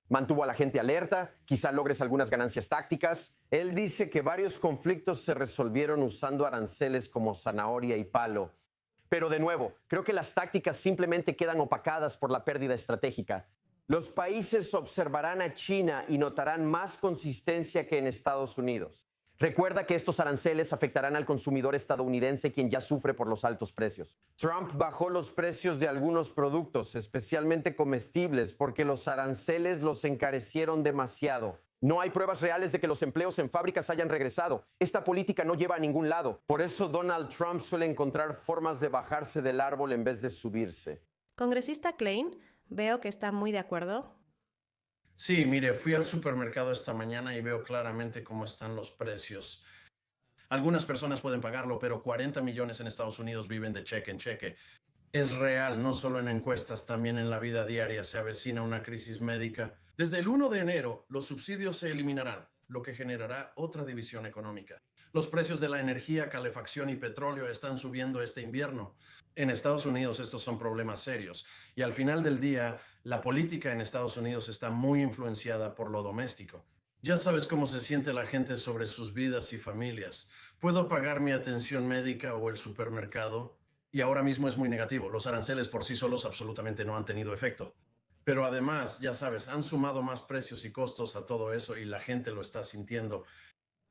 Mantuvo a la gente alerta, quizá logres algunas ganancias tácticas. Él dice que varios conflictos se resolvieron usando aranceles como zanahoria y palo. Pero de nuevo, creo que las tácticas simplemente quedan opacadas por la pérdida estratégica. Los países observarán a China y notarán más consistencia que en Estados Unidos. Recuerda que estos aranceles afectarán al consumidor estadounidense, quien ya sufre por los altos precios. Trump bajó los precios de algunos productos, especialmente comestibles, porque los aranceles los encarecieron demasiado. No hay pruebas reales de que los empleos en fábricas hayan regresado. Esta política no lleva a ningún lado. Por eso Donald Trump suele encontrar formas de bajarse del árbol en vez de subirse. Congresista Klein, veo que está muy de acuerdo. Sí, mire, fui al supermercado esta mañana y veo claramente cómo están los precios. Algunas personas pueden pagarlo, pero 40 millones en Estados Unidos viven de cheque en cheque. Es real, no solo en encuestas, también en la vida diaria se avecina una crisis médica. Desde el 1 de enero, los subsidios se eliminarán, lo que generará otra división económica. Los precios de la energía, calefacción y petróleo están subiendo este invierno. En Estados Unidos estos son problemas serios y al final del día la política en Estados Unidos está muy influenciada por lo doméstico. Ya sabes cómo se siente la gente sobre sus vidas y familias. Puedo pagar mi atención médica o el supermercado y ahora mismo es muy negativo. Los aranceles por sí solos absolutamente no han tenido efecto. Pero además, ya sabes, han sumado más precios y costos a todo eso y la gente lo está sintiendo.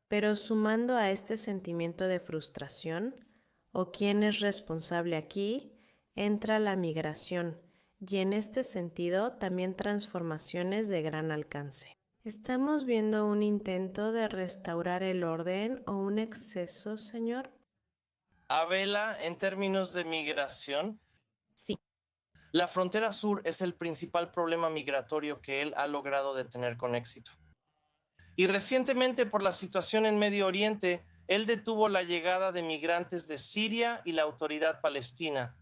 Pero sumando a este sentimiento de frustración, o quién es responsable aquí, entra la migración y en este sentido también transformaciones de gran alcance. ¿Estamos viendo un intento de restaurar el orden o un exceso, señor? Abela, en términos de migración, sí. La frontera sur es el principal problema migratorio que él ha logrado detener con éxito. Y recientemente, por la situación en Medio Oriente, él detuvo la llegada de migrantes de Siria y la autoridad palestina.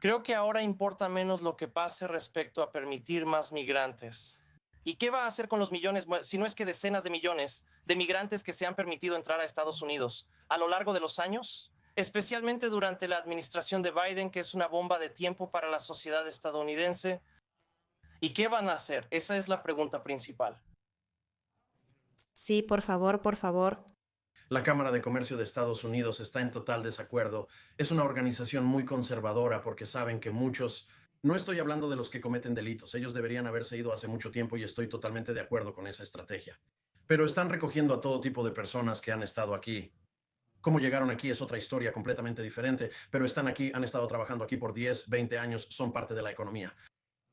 Creo que ahora importa menos lo que pase respecto a permitir más migrantes. ¿Y qué va a hacer con los millones, si no es que decenas de millones, de migrantes que se han permitido entrar a Estados Unidos a lo largo de los años? especialmente durante la administración de Biden, que es una bomba de tiempo para la sociedad estadounidense. ¿Y qué van a hacer? Esa es la pregunta principal. Sí, por favor, por favor. La Cámara de Comercio de Estados Unidos está en total desacuerdo. Es una organización muy conservadora porque saben que muchos... No estoy hablando de los que cometen delitos. Ellos deberían haberse ido hace mucho tiempo y estoy totalmente de acuerdo con esa estrategia. Pero están recogiendo a todo tipo de personas que han estado aquí. Cómo llegaron aquí es otra historia completamente diferente, pero están aquí, han estado trabajando aquí por 10, 20 años, son parte de la economía.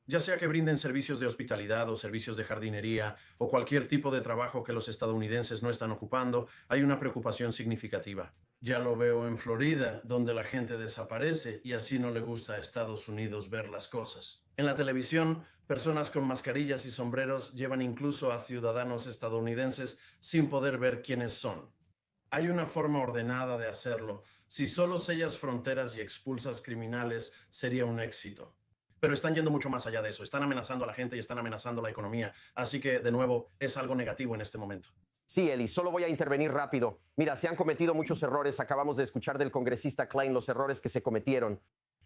Ya sea que brinden servicios de hospitalidad o servicios de jardinería o cualquier tipo de trabajo que los estadounidenses no están ocupando, hay una preocupación significativa. Ya lo veo en Florida, donde la gente desaparece y así no le gusta a Estados Unidos ver las cosas. En la televisión, personas con mascarillas y sombreros llevan incluso a ciudadanos estadounidenses sin poder ver quiénes son. Hay una forma ordenada de hacerlo. Si solo sellas fronteras y expulsas criminales, sería un éxito. Pero están yendo mucho más allá de eso. Están amenazando a la gente y están amenazando la economía. Así que, de nuevo, es algo negativo en este momento. Sí, Eli, solo voy a intervenir rápido. Mira, se han cometido muchos errores. Acabamos de escuchar del congresista Klein los errores que se cometieron.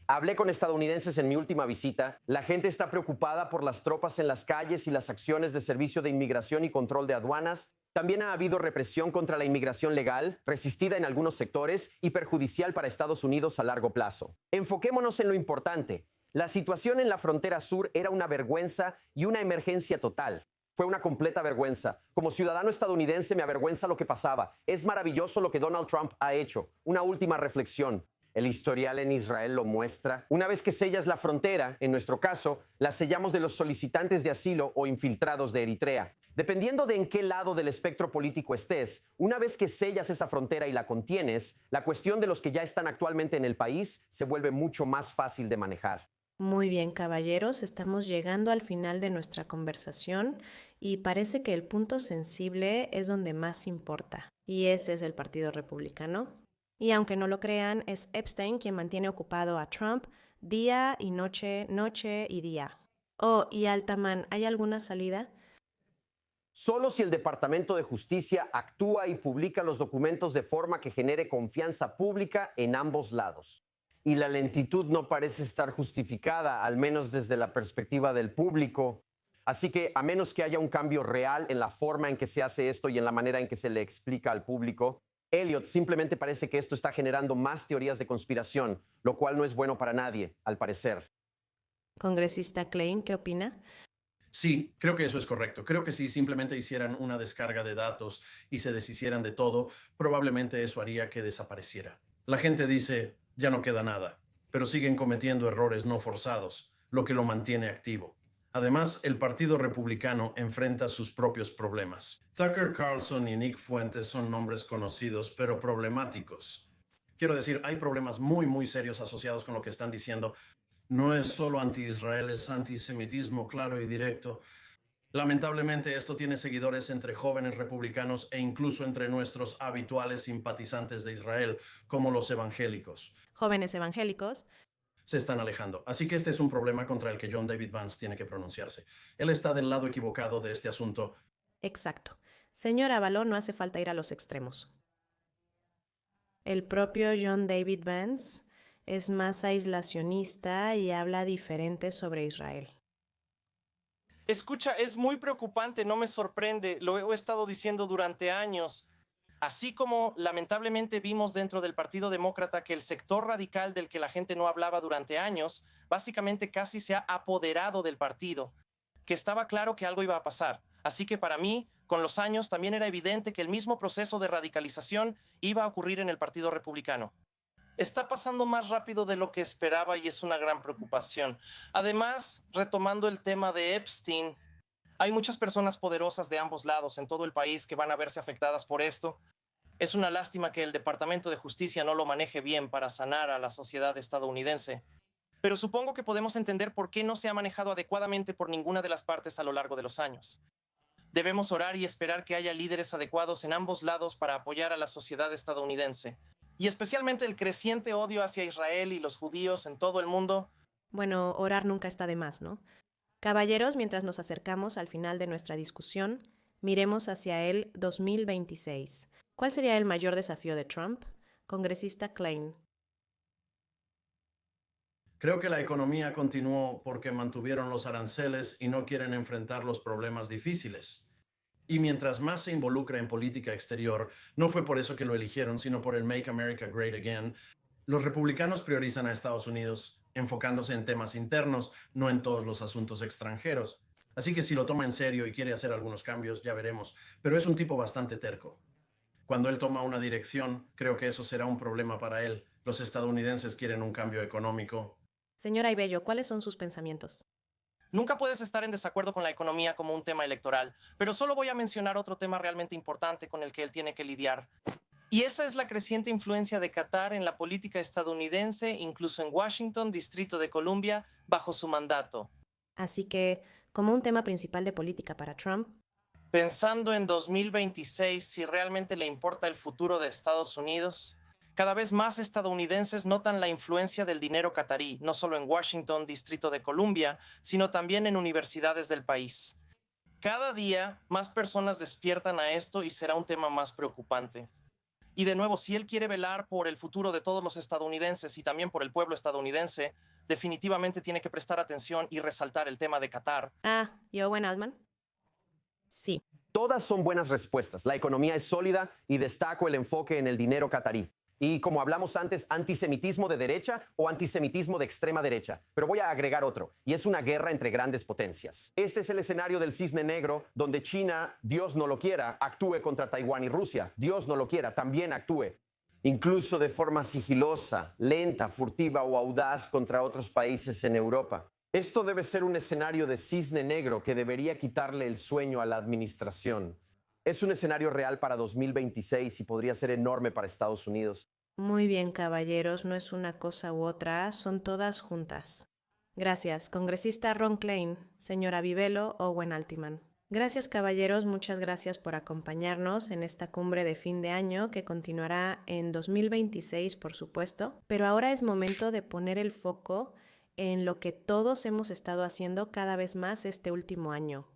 Hablé con estadounidenses en mi última visita. La gente está preocupada por las tropas en las calles y las acciones de Servicio de Inmigración y Control de Aduanas. También ha habido represión contra la inmigración legal, resistida en algunos sectores y perjudicial para Estados Unidos a largo plazo. Enfoquémonos en lo importante. La situación en la frontera sur era una vergüenza y una emergencia total. Fue una completa vergüenza. Como ciudadano estadounidense me avergüenza lo que pasaba. Es maravilloso lo que Donald Trump ha hecho. Una última reflexión. El historial en Israel lo muestra. Una vez que sellas la frontera, en nuestro caso, la sellamos de los solicitantes de asilo o infiltrados de Eritrea. Dependiendo de en qué lado del espectro político estés, una vez que sellas esa frontera y la contienes, la cuestión de los que ya están actualmente en el país se vuelve mucho más fácil de manejar. Muy bien, caballeros, estamos llegando al final de nuestra conversación y parece que el punto sensible es donde más importa, y ese es el Partido Republicano. Y aunque no lo crean, es Epstein quien mantiene ocupado a Trump día y noche, noche y día. Oh, y Altman, ¿hay alguna salida? Solo si el Departamento de Justicia actúa y publica los documentos de forma que genere confianza pública en ambos lados. Y la lentitud no parece estar justificada, al menos desde la perspectiva del público. Así que, a menos que haya un cambio real en la forma en que se hace esto y en la manera en que se le explica al público, Elliot, simplemente parece que esto está generando más teorías de conspiración, lo cual no es bueno para nadie, al parecer. Congresista Klein, ¿qué opina? Sí, creo que eso es correcto. Creo que si simplemente hicieran una descarga de datos y se deshicieran de todo, probablemente eso haría que desapareciera. La gente dice, ya no queda nada, pero siguen cometiendo errores no forzados, lo que lo mantiene activo. Además, el Partido Republicano enfrenta sus propios problemas. Tucker Carlson y Nick Fuentes son nombres conocidos, pero problemáticos. Quiero decir, hay problemas muy serios asociados con lo que están diciendo. No es solo anti-Israel, es antisemitismo claro y directo. Lamentablemente, esto tiene seguidores entre jóvenes republicanos e incluso entre nuestros habituales simpatizantes de Israel, como los evangélicos. Jóvenes evangélicos. Se están alejando. Así que este es un problema contra el que John David Vance tiene que pronunciarse. Él está del lado equivocado de este asunto. Exacto. Señor Avalon, no hace falta ir a los extremos. El propio John David Vance es más aislacionista y habla diferente sobre Israel. Escucha, es muy preocupante, no me sorprende, lo he estado diciendo durante años. Así como lamentablemente vimos dentro del Partido Demócrata que el sector radical del que la gente no hablaba durante años, básicamente casi se ha apoderado del partido, que estaba claro que algo iba a pasar. Así que para mí, con los años, también era evidente que el mismo proceso de radicalización iba a ocurrir en el Partido Republicano. Está pasando más rápido de lo que esperaba y es una gran preocupación. Además, retomando el tema de Epstein, hay muchas personas poderosas de ambos lados en todo el país que van a verse afectadas por esto. Es una lástima que el Departamento de Justicia no lo maneje bien para sanar a la sociedad estadounidense. Pero supongo que podemos entender por qué no se ha manejado adecuadamente por ninguna de las partes a lo largo de los años. Debemos orar y esperar que haya líderes adecuados en ambos lados para apoyar a la sociedad estadounidense. Y especialmente el creciente odio hacia Israel y los judíos en todo el mundo. Bueno, orar nunca está de más, ¿no? Caballeros, mientras nos acercamos al final de nuestra discusión, miremos hacia el 2026. ¿Cuál sería el mayor desafío de Trump? Congresista Klein. Creo que la economía continuó porque mantuvieron los aranceles y no quieren enfrentar los problemas difíciles. Y mientras más se involucra en política exterior, no fue por eso que lo eligieron, sino por el Make America Great Again, los republicanos priorizan a Estados Unidos, enfocándose en temas internos, no en todos los asuntos extranjeros. Así que si lo toma en serio y quiere hacer algunos cambios, ya veremos. Pero es un tipo bastante terco. Cuando él toma una dirección, creo que eso será un problema para él. Los estadounidenses quieren un cambio económico. Señora Ibello, ¿cuáles son sus pensamientos? Nunca puedes estar en desacuerdo con la economía como un tema electoral, pero solo voy a mencionar otro tema realmente importante con el que él tiene que lidiar. Y esa es la creciente influencia de Qatar en la política estadounidense, incluso en Washington, Distrito de Columbia, bajo su mandato. Así que, como un tema principal de política para Trump, pensando en 2026, si realmente le importa el futuro de Estados Unidos, cada vez más estadounidenses notan la influencia del dinero catarí, no solo en Washington, Distrito de Columbia, sino también en universidades del país. Cada día, más personas despiertan a esto y será un tema más preocupante. Y de nuevo, si él quiere velar por el futuro de todos los estadounidenses y también por el pueblo estadounidense, definitivamente tiene que prestar atención y resaltar el tema de Qatar. ¿y Owen Altman? Sí. Todas son buenas respuestas. La economía es sólida y destaco el enfoque en el dinero catarí. Y como hablamos antes, antisemitismo de derecha o antisemitismo de extrema derecha. Pero voy a agregar otro, y es una guerra entre grandes potencias. Este es el escenario del cisne negro, donde China, Dios no lo quiera, actúe contra Taiwán y Rusia. Dios no lo quiera, también actúe. Incluso de forma sigilosa, lenta, furtiva o audaz contra otros países en Europa. Esto debe ser un escenario de cisne negro que debería quitarle el sueño a la administración. Es un escenario real para 2026 y podría ser enorme para Estados Unidos. Muy bien, caballeros, no es una cosa u otra, son todas juntas. Gracias, congresista Ron Klain, señora Vivelo, Owen Altman. Gracias, caballeros, muchas gracias por acompañarnos en esta cumbre de fin de año que continuará en 2026, por supuesto, pero ahora es momento de poner el foco en lo que todos hemos estado haciendo cada vez más este último año.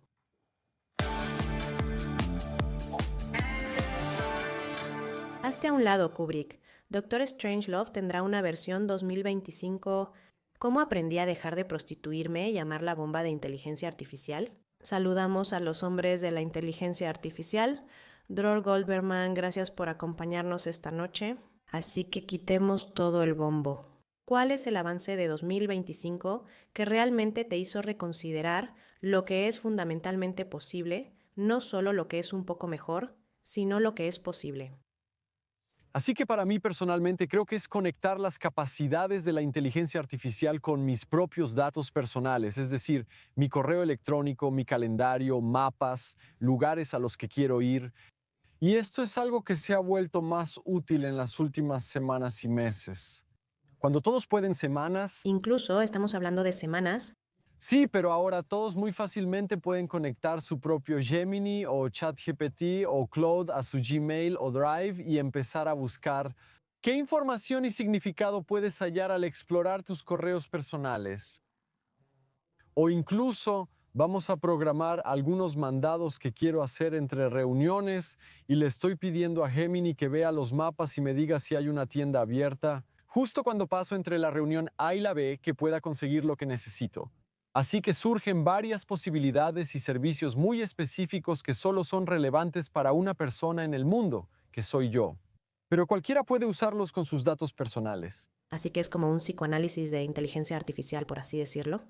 Hazte a un lado, Kubrick. Doctor Strangelove tendrá una versión 2025. ¿Cómo aprendí a dejar de prostituirme y llamar la bomba de inteligencia artificial? Saludamos a los hombres de la inteligencia artificial. Dror Goldberman, gracias por acompañarnos esta noche. Así que quitemos todo el bombo. ¿Cuál es el avance de 2025 que realmente te hizo reconsiderar lo que es fundamentalmente posible, no solo lo que es un poco mejor, sino lo que es posible? Así que para mí personalmente creo que es conectar las capacidades de la inteligencia artificial con mis propios datos personales, es decir, mi correo electrónico, mi calendario, mapas, lugares a los que quiero ir. Y esto es algo que se ha vuelto más útil en las últimas semanas y meses. Cuando todos pueden semanas... Incluso estamos hablando de semanas. Sí, pero ahora todos muy fácilmente pueden conectar su propio Gemini o ChatGPT o Claude a su Gmail o Drive y empezar a buscar qué información y significado puedes hallar al explorar tus correos personales. O incluso vamos a programar algunos mandados que quiero hacer entre reuniones y le estoy pidiendo a Gemini que vea los mapas y me diga si hay una tienda abierta, justo cuando paso entre la reunión A y la B que pueda conseguir lo que necesito. Así que surgen varias posibilidades y servicios muy específicos que solo son relevantes para una persona en el mundo, que soy yo. Pero cualquiera puede usarlos con sus datos personales. Así que es como un psicoanálisis de inteligencia artificial, por así decirlo.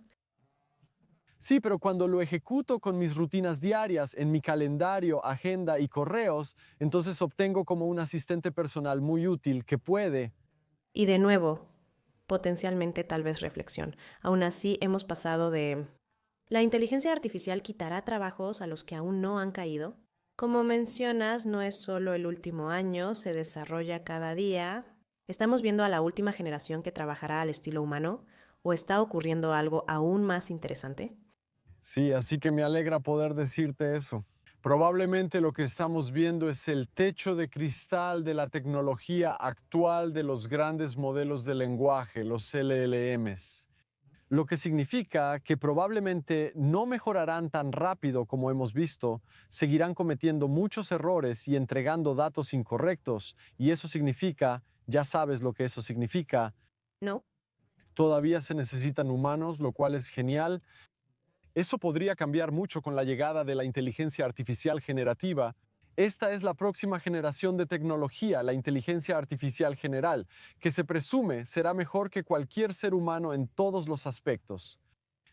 Sí, pero cuando lo ejecuto con mis rutinas diarias, en mi calendario, agenda y correos, entonces obtengo como un asistente personal muy útil que puede... Y de nuevo, potencialmente tal vez reflexión. Aún así, hemos pasado de... ¿La inteligencia artificial quitará trabajos a los que aún no han caído? Como mencionas, no es solo el último año, se desarrolla cada día. ¿Estamos viendo a la última generación que trabajará al estilo humano? ¿O está ocurriendo algo aún más interesante? Sí, así que me alegra poder decirte eso. Probablemente lo que estamos viendo es el techo de cristal de la tecnología actual de los grandes modelos de lenguaje, los LLMs. Lo que significa que probablemente no mejorarán tan rápido como hemos visto, seguirán cometiendo muchos errores y entregando datos incorrectos, y eso significa ¿Ya sabes lo que eso significa? No. Todavía se necesitan humanos, lo cual es genial. Eso podría cambiar mucho con la llegada de la inteligencia artificial generativa. Esta es la próxima generación de tecnología, la inteligencia artificial general, que se presume será mejor que cualquier ser humano en todos los aspectos.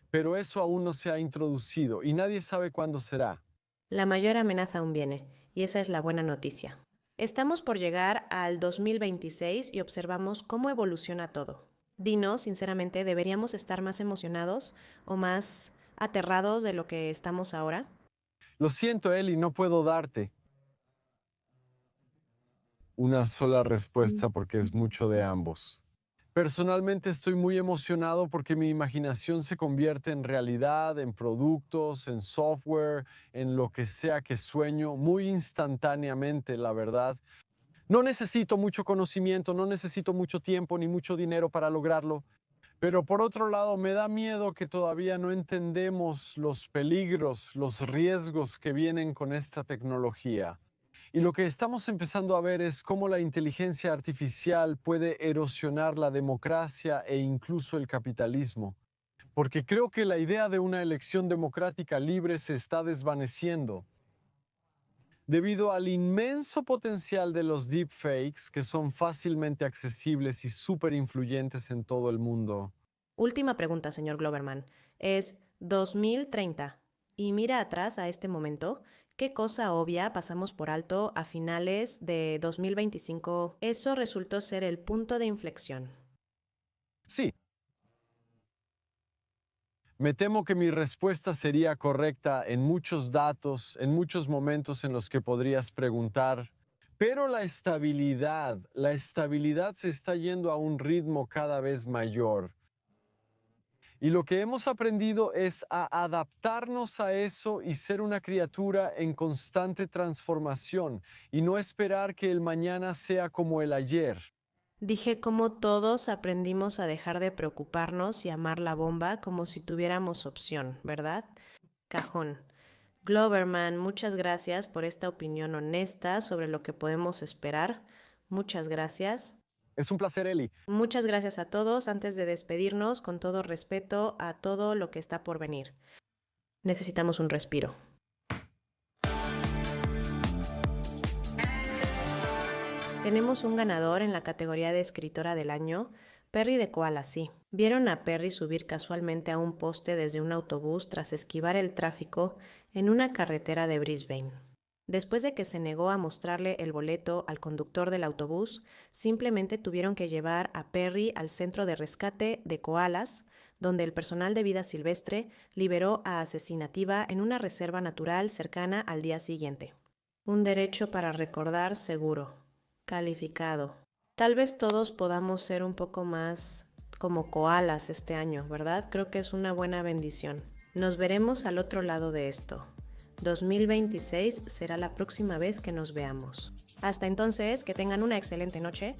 Pero eso aún no se ha introducido y nadie sabe cuándo será. La mayor amenaza aún viene, y esa es la buena noticia. Estamos por llegar al 2026 y observamos cómo evoluciona todo. Dinos, sinceramente, ¿deberíamos estar más emocionados o más aterrados de lo que estamos ahora? Lo siento, Eli, no puedo darte una sola respuesta porque es mucho de ambos. Personalmente estoy muy emocionado porque mi imaginación se convierte en realidad, en productos, en software, en lo que sea que sueño, muy instantáneamente, la verdad. No necesito mucho conocimiento, no necesito mucho tiempo ni mucho dinero para lograrlo. Pero por otro lado, me da miedo que todavía no entendemos los peligros, los riesgos que vienen con esta tecnología. Y lo que estamos empezando a ver es cómo la inteligencia artificial puede erosionar la democracia e incluso el capitalismo. Porque creo que la idea de una elección democrática libre se está desvaneciendo debido al inmenso potencial de los deepfakes que son fácilmente accesibles y súper influyentes en todo el mundo. Última pregunta, señor Gloverman. Es 2030. Y mira atrás a este momento. ¿Qué cosa obvia pasamos por alto a finales de 2025? Eso resultó ser el punto de inflexión. Sí. Me temo que mi respuesta sería correcta en muchos datos, en muchos momentos en los que podrías preguntar, pero la estabilidad se está yendo a un ritmo cada vez mayor. Y lo que hemos aprendido es a adaptarnos a eso y ser una criatura en constante transformación y no esperar que el mañana sea como el ayer. Dije cómo todos aprendimos a dejar de preocuparnos y amar la bomba como si tuviéramos opción, ¿verdad? Cajón. Gloverman, muchas gracias por esta opinión honesta sobre lo que podemos esperar. Muchas gracias. Es un placer, Eli. Muchas gracias a todos. Antes de despedirnos, con todo respeto a todo lo que está por venir. Necesitamos un respiro. Tenemos un ganador en la categoría de escritora del año, Perry de Koala, sí. Vieron a Perry subir casualmente a un poste desde un autobús tras esquivar el tráfico en una carretera de Brisbane. Después de que se negó a mostrarle el boleto al conductor del autobús, simplemente tuvieron que llevar a Perry al centro de rescate de koalas, donde el personal de vida silvestre liberó a Asesinativa en una reserva natural cercana al día siguiente. Un derecho para recordar seguro. Calificado. Tal vez todos podamos ser un poco más como koalas este año, ¿verdad? Creo que es una buena bendición. Nos veremos al otro lado de esto. 2026 será la próxima vez que nos veamos. Hasta entonces, que tengan una excelente noche